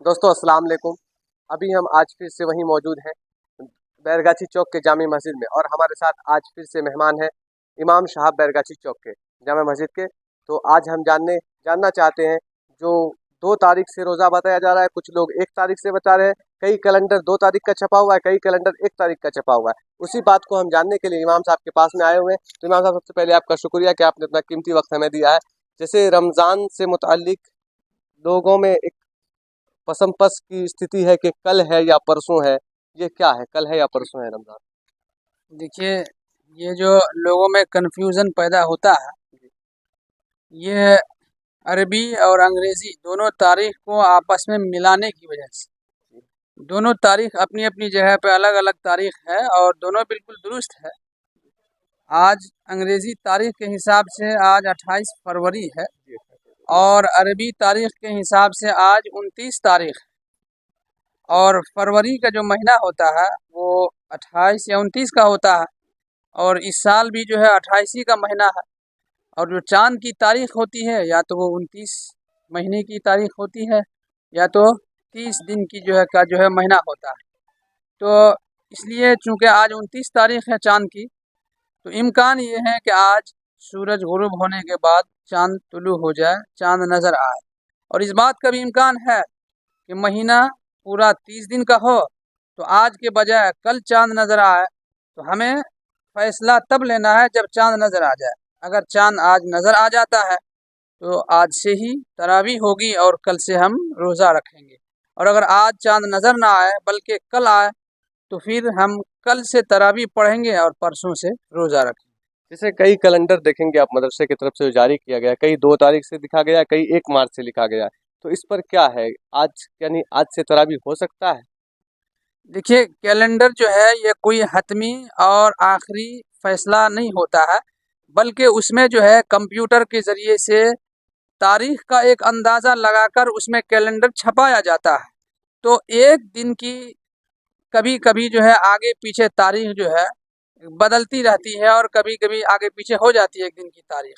दोस्तों अस्सलाम वालेकुम। अभी हम आज फिर से वहीं मौजूद हैं बैरगाछी चौक के जामे मस्जिद में, और हमारे साथ आज फिर से मेहमान हैं इमाम साहब बैरगाछी चौक के जामे मस्जिद के। तो आज हम जानना चाहते हैं, जो 2 तारीख से रोज़ा बताया जा रहा है, कुछ लोग 1 तारीख से बता रहे हैं, कई कैलेंडर 2 तारीख का छपा हुआ है, कई कैलेंडर 1 तारीख का छपा हुआ है। उसी बात को हम जानने के लिए इमाम साहब के पास में आए हुए हैं। तो इमाम साहब, सबसे पहले आपका शुक्रिया कि आपने अपना कीमती वक्त हमें दिया है। जैसे रमज़ान से मुताल्लिक लोगों में एक पसंपस की स्थिति है कि कल है या परसों है, ये क्या है, कल है या परसों है रमजान? देखिए, ये जो लोगों में कन्फ्यूज़न पैदा होता है, ये अरबी और अंग्रेज़ी दोनों तारीख को आपस में मिलाने की वजह से। दोनों तारीख अपनी अपनी जगह पे अलग अलग तारीख है और दोनों बिल्कुल दुरुस्त है। आज अंग्रेज़ी तारीख के हिसाब से आज 28 फरवरी है और अरबी तारीख के हिसाब से आज 29 तारीख है। और फरवरी का जो महीना होता है वो 28 या 29 का होता है, और इस साल भी जो है 28 ही का महीना है। और जो चाँद की तारीख होती है, या तो वो 29 महीने की तारीख होती है, या तो 30 दिन की जो है महीना होता है। तो इसलिए चूँकि आज 29 तारीख है चाँद की, तो इम्कान ये है कि आज सूरज गुरूब होने के बाद चाँद तुलू हो जाए, चाँद नज़र आए। और इस बात का भी इम्कान है कि महीना पूरा 30 दिन का हो, तो आज के बजाय कल चाँद नज़र आए। तो हमें फैसला तब लेना है जब चाँद नज़र आ जाए। अगर चाँद आज नज़र आ जाता है तो आज से ही तरावी होगी और कल से हम रोज़ा रखेंगे। और अगर आज चाँद नज़र ना आए बल्कि कल आए, तो फिर हम कल से तरावी पढ़ेंगे और परसों से रोज़ा रखेंगे। जैसे कई कैलेंडर देखेंगे आप मदरसे की तरफ से जो जारी किया गया है, कई 2 तारीख से लिखा गया है, कई 1 मार्च से लिखा गया है। तो इस पर क्या है, आज यानी आज से तरावी हो सकता है? देखिए, कैलेंडर जो है ये कोई हतमी और आखिरी फैसला नहीं होता है, बल्कि उसमें जो है कंप्यूटर के ज़रिए से तारीख का एक अंदाज़ा लगाकर उसमें कैलेंडर छपाया जाता है। तो एक दिन की कभी कभी जो है आगे पीछे तारीख जो है बदलती रहती है, और कभी कभी आगे पीछे हो जाती है एक दिन की तारीख।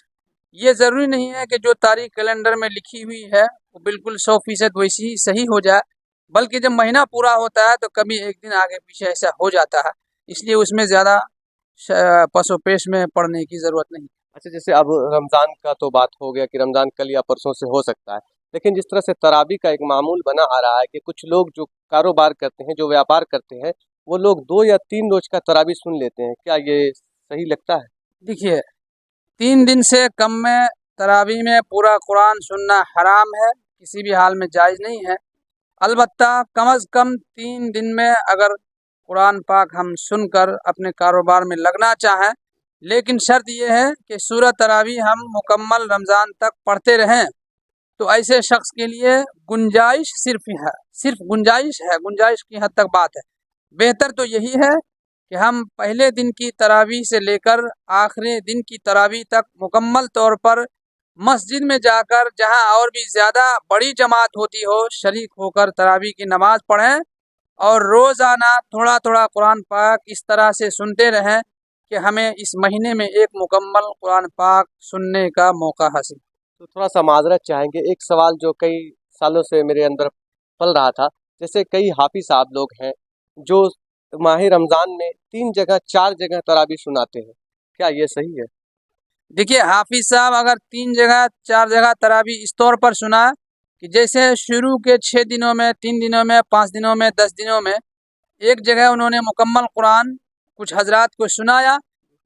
ये ज़रूरी नहीं है कि जो तारीख कैलेंडर में लिखी हुई है वो बिल्कुल 100% वैसी ही सही हो जाए, बल्कि जब महीना पूरा होता है तो कभी एक दिन आगे पीछे ऐसा हो जाता है। इसलिए उसमें ज़्यादा पसोपेश में पड़ने की ज़रूरत नहीं। अच्छा, जैसे अब रमज़ान का तो बात हो गया कि रमज़ान कल या परसों से हो सकता है, लेकिन जिस तरह से तरावी का एक मामूल बना आ रहा है कि कुछ लोग जो कारोबार करते हैं, जो व्यापार करते हैं, वो लोग 2 या 3 रोज का तरावी सुन लेते हैं, क्या ये सही लगता है? देखिए, 3 दिन से कम में तरावी में पूरा कुरान सुनना हराम है, किसी भी हाल में जायज़ नहीं है। अलबत्ता कम अज़ कम 3 दिन में अगर कुरान पाक हम सुनकर अपने कारोबार में लगना चाहें, लेकिन शर्त यह है कि सूरह तरावी हम मुकम्मल रमज़ान तक पढ़ते रहें, तो ऐसे शख्स के लिए गुंजाइश सिर्फ गुंजाइश है, गुंजाइश की हद तक बात है। बेहतर तो यही है कि हम पहले दिन की तरावी से लेकर आखिरी दिन की तरावी तक मुकम्मल तौर पर मस्जिद में जाकर, जहां और भी ज़्यादा बड़ी जमात होती हो, शरीक होकर तरावी की नमाज पढ़ें, और रोज़ाना थोड़ा थोड़ा कुरान पाक इस तरह से सुनते रहें कि हमें इस महीने में एक मुकम्मल कुरान पाक सुनने का मौका हासिल। तो थोड़ा सा माजरत चाहेंगे, एक सवाल जो कई सालों से मेरे अंदर पल रहा था। जैसे कई हाफिज साहब लोग हैं जो माह रमज़ान में 3 जगह 4 जगह तरावी सुनाते हैं, क्या ये सही है? देखिए, हाफिज साहब अगर 3 जगह 4 जगह तरावी इस तौर पर सुना कि जैसे शुरू के 6 दिनों में, 3 दिनों में, 5 दिनों में, 10 दिनों में एक जगह उन्होंने मुकम्मल कुरान कुछ हजरात को सुनाया,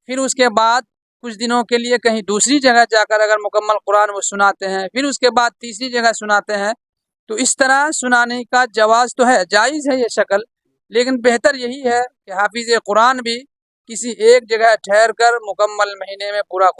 फिर उसके बाद कुछ दिनों के लिए कहीं दूसरी जगह जाकर अगर मुकम्मल कुरान वो सुनाते हैं, फिर उसके बाद तीसरी जगह सुनाते हैं, तो इस तरह सुनाने का जवाज़ तो है, जायज़ है ये शक्ल। लेकिन बेहतर यही है कि हाफिज़ कुरान भी किसी एक जगह ठहर कर मुकम्मल महीने में पूरा